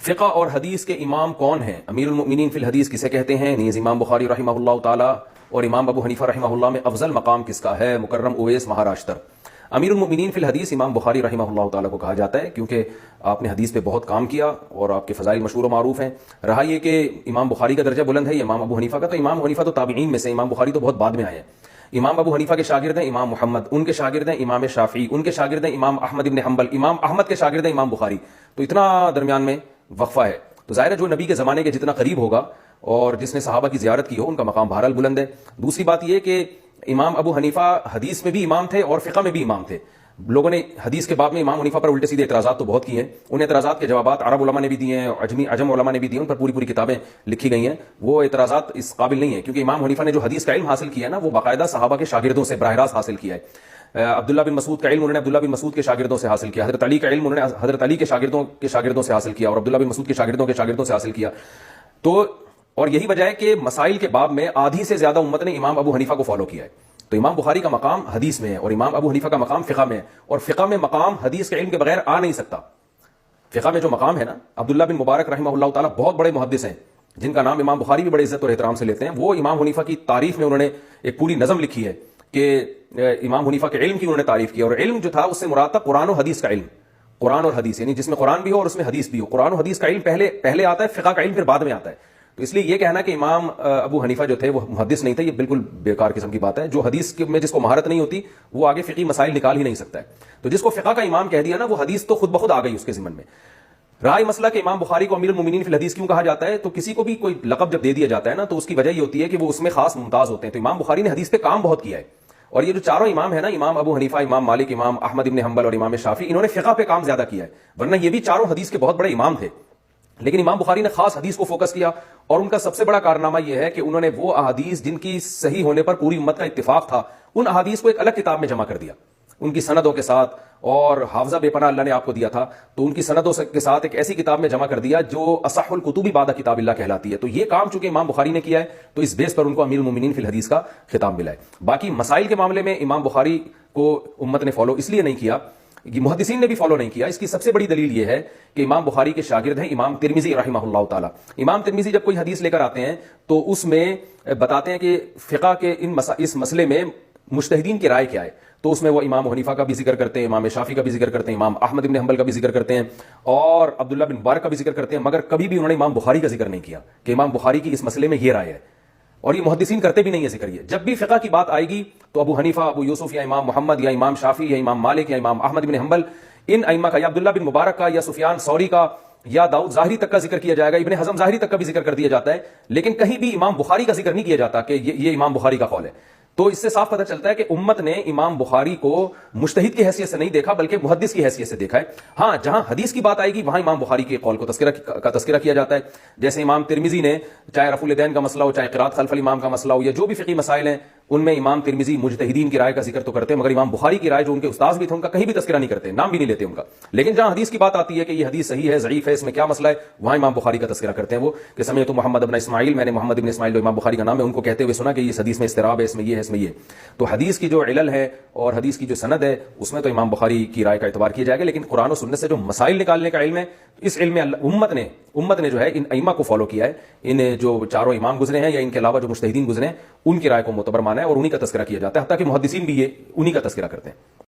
فقہ اور حدیث کے امام کون ہیں؟ امیر المؤمنین فی الحدیث کسے کہتے ہیں؟ نیز امام بخاری رحمہ اللہ تعالی اور امام ابو حنیفہ رحمہ اللہ میں افضل مقام کس کا ہے؟ مکرم اویس مہاراشٹر۔ امیر المؤمنین فی الحدیث امام بخاری رحمہ اللہ تعالی کو کہا جاتا ہے کیونکہ آپ نے حدیث پہ بہت کام کیا اور آپ کے فضائل مشہور و معروف ہیں۔ رہا یہ کہ امام بخاری کا درجہ بلند ہے یا امام ابو حنیفہ کا، تو امام حنیفہ تو تابعین میں سے، امام بخاری تو بہت بعد میں آئے ہیں۔ امام ابو حنیفہ کے شاگرد ہیں امام محمد، ان کے شاگرد ہیں امام شافعی، ان کے شاگرد ہیں امام احمد بن حنبل، امام احمد کے شاگرد ہیں امام بخاری، تو اتنا درمیان میں وقفہ ہے۔ تو ظاہر ہے جو نبی کے زمانے کے جتنا قریب ہوگا اور جس نے صحابہ کی زیارت کی ہو ان کا مقام بہرحال بلند ہے۔ دوسری بات یہ کہ امام ابو حنیفہ حدیث میں بھی امام تھے اور فقہ میں بھی امام تھے۔ لوگوں نے حدیث کے باب میں امام حنیفہ پر الٹے سیدھے اعتراضات تو بہت کیے ہیں، ان اعتراضات کے جوابات عرب علماء نے بھی دیے ہیں، عجم علماء نے بھی دیے، ان پر پوری کتابیں لکھی گئی ہیں۔ وہ اعتراضات اس قابل نہیں ہیں کیونکہ امام حنیفہ نے جو حدیث کا علم حاصل کیا ہے نا، وہ باقاعدہ صحابہ کے شاگردوں سے براہ راست حاصل کیا ہے۔ عبداللہ بن مسعود کا علم انہوں نے عبداللہ بن مسعود کے شاگردوں سے حاصل کیا، حضرت علی کا علم انہوں نے حضرت علی کے شاگردوں سے حاصل کیا اور عبداللہ بن مسعود کے شاگردوں سے حاصل کیا۔ تو اور یہی وجہ ہے کہ مسائل کے باب میں آدھی سے زیادہ امت نے امام ابو حنیفہ کو فالو کیا ہے۔ تو امام بخاری کا مقام حدیث میں ہے اور امام ابو حنیفہ کا مقام فقہ میں ہے، اور فقہ میں مقام حدیث کے علم کے بغیر آ نہیں سکتا۔ فقہ میں جو مقام ہے نا، عبداللہ بن مبارک رحمہ اللہ تعالیٰ بہت بڑے محدث ہیں جن کا نام امام بخاری بھی بڑے عزت اور احترام سے لیتے ہیں۔ وہ امام حنیفہ کی تعریف میں انہوں نے ایک پوری نظم لکھی ہے کہ امام حنیفہ کے علم کی انہوں نے تعریف کی، اور علم جو تھا اس سے مراد تھا قرآن و حدیث کا علم۔ قرآن اور حدیث یعنی جس میں قرآن بھی ہو اور اس میں حدیث بھی ہو۔ قرآن و حدیث کا علم پہلے آتا ہے، فقہ کا علم پھر بعد میں آتا ہے۔ تو اس لیے یہ کہنا کہ امام ابو حنیفہ جو تھے وہ محدث نہیں تھے، یہ بالکل بیکار قسم کی بات ہے۔ جو حدیث میں جس کو مہارت نہیں ہوتی وہ آگے فقہی مسائل نکال ہی نہیں سکتا ہے۔ تو جس کو فقہ کا امام کہہ دیا نا، وہ حدیث تو خود بخود آ گئی اس کے ذمن میں۔ رائے مسئلہ کہ امام بخاری کو امیر المؤمنین فی الحدیث کیوں کہا جاتا ہے، تو کسی کو بھی کوئی لقب جب دے دیا جاتا ہے نا، تو اس کی وجہ یہ ہوتی ہے کہ وہ اس میں خاص ممتاز ہوتے ہیں۔ تو امام بخاری نے حدیث پہ کام بہت کیا ہے، اور یہ جو چاروں امام ہیں نا، امام ابو حنیفہ، امام مالک، امام احمد بن حنبل اور امام شافعی، انہوں نے فقہ پہ کام زیادہ کیا ہے، ورنہ یہ بھی چاروں حدیث کے بہت بڑے امام تھے۔ لیکن امام بخاری نے خاص حدیث کو فوکس کیا، اور ان کا سب سے بڑا کارنامہ یہ ہے کہ انہوں نے وہ احادیث جن کی صحیح ہونے پر پوری امت کا اتفاق تھا، ان احادیث کو ایک الگ کتاب میں جمع کر دیا ان کی سندوں کے ساتھ، اور حافظہ بے پناہ اللہ نے آپ کو دیا تھا، تو ان کی سندوں کے ساتھ ایک ایسی کتاب میں جمع کر دیا جو اصح الکتب بعد کتاب اللہ کہلاتی ہے۔ تو یہ کام چونکہ امام بخاری نے کیا ہے، تو اس بیس پر ان کو امیر المؤمنین فی الحدیث کا خطاب ملا ہے۔ باقی مسائل کے معاملے میں امام بخاری کو امت نے فالو اس لیے نہیں کیا، محدثین نے بھی فالو نہیں کیا۔ اس کی سب سے بڑی دلیل یہ ہے کہ امام بخاری کے شاگرد ہیں امام ترمذی رحمہ اللہ تعالی۔ امام ترمذی جب کوئی حدیث لے کر آتے ہیں تو اس میں بتاتے ہیں کہ فقہ کے اس مسئلے میں مجتہدین کی رائے کیا ہے، تو اس میں وہ امام حنیفہ کا بھی ذکر کرتے ہیں، امام شافعی کا بھی ذکر کرتے ہیں، امام احمد بن حنبل کا بھی ذکر کرتے ہیں، اور عبداللہ بن مبارک کا بھی ذکر کرتے ہیں، مگر کبھی بھی انہوں نے امام بخاری کا ذکر نہیں کیا کہ امام بخاری کی اس مسئلے میں یہ رائے ہے، اور یہ محدثین کرتے بھی نہیں ہے ذکر۔ یہ جب بھی فقہ کی بات آئے گی تو ابو حنیفہ، ابو یوسف یا امام محمد یا امام شافعی یا امام مالک یا امام احمد بن حنبل، ان ائمہ کا، یا عبداللہ بن مبارک کا یا سفیان ثوری کا یا داؤد ظاہری تک کا ذکر کیا جائے گا، ابن حزم ظاہری تک کا بھی ذکر کر دیا جاتا ہے، لیکن کہیں بھی امام بخاری کا ذکر نہیں کیا جاتا کہ یہ امام بخاری کا قول ہے۔ تو اس سے صاف پتہ چلتا ہے کہ امت نے امام بخاری کو مجتہد کی حیثیت سے نہیں دیکھا بلکہ محدث کی حیثیت سے دیکھا ہے۔ ہاں، جہاں حدیث کی بات آئے گی وہاں امام بخاری کے قول کو تذکرہ کیا جاتا ہے، جیسے امام ترمذی نے چاہے رفع الیدین کا مسئلہ ہو، چاہے قرات خلف الامام کا مسئلہ ہو، یا جو بھی فقہی مسائل ہیں ان میں امام ترمذی مجتہدین کی رائے کا ذکر تو کرتے ہیں، مگر امام بخاری کی رائے جو ان کے استاد بھی تھے ان کا کہیں بھی تذکرہ نہیں کرتے، نام بھی نہیں لیتے ان کا۔ لیکن جہاں حدیث کی بات آتی ہے کہ یہ حدیث صحیح ہے، ضعیف ہے، اس میں کیا مسئلہ ہے، وہاں امام بخاری کا تذکرہ کرتے ہیں وہ کہ سمعت محمد بن اسماعیل، میں نے محمد بن اسماعیل جو امام بخاری کا نام ہے ان کو کہتے ہوئے سنا کہ اس حدیث میں اضطراب ہے، اس میں یہ ہے، اس میں یہ۔ تو حدیث کی جو علل ہے اور حدیث کی جو سند ہے اس میں تو امام بخاری کی رائے کا اعتبار کیا جائے گا، لیکن قرآن و سنت سے جو مسائل نکالنے کا علم ہے، اس علم میں امت نے جو ہے ان ائمہ کو فالو کیا ہے، ان جو چاروں امام گزرے ہیں یا ان کے علاوہ جو مجتہدین گزرے ہیں ان کی رائے کو معتبر مانا ہے، اور انہی کا تذکرہ کیا جاتا ہے، حتیٰ کہ محدثین بھی یہ انہی کا تذکرہ کرتے ہیں۔